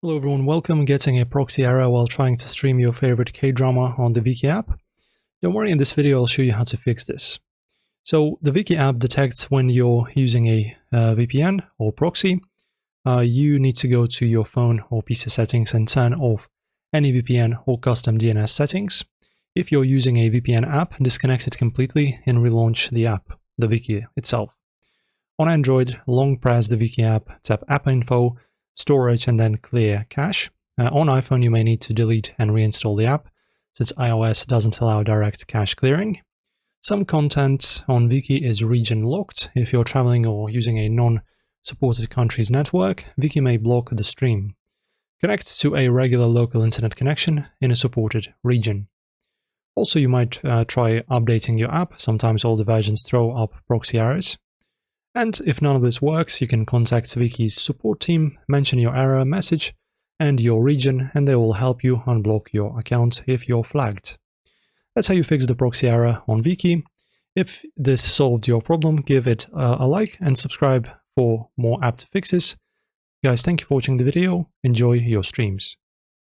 Hello everyone, welcome. Getting a proxy error while trying to stream your favorite K-drama on the Viki app? Don't worry, in this video I'll show you how to fix this. So the Viki app detects when you're using a VPN or proxy. You need to go to your phone or PC settings and turn off any VPN or custom DNS settings. If you're using a VPN app, disconnect it completely and relaunch the app, the Viki itself. On Android, long press the Viki app, tap App Info, Storage, and then Clear Cache. On iPhone, you may need to delete and reinstall the app, since iOS doesn't allow direct cache clearing. Some content on Viki is region locked. If you're traveling or using a non-supported country's network, Viki may block the stream. Connect to a regular local internet connection in a supported region. Also, you might try updating your app. Sometimes older versions throw up proxy errors. And if none of this works, you can contact Viki's support team, mention your error message and your region, and they will help you unblock your account if you're flagged. That's how you fix the proxy error on Viki. If this solved your problem, give it a like and subscribe for more app fixes. Guys, thank you for watching the video. Enjoy your streams.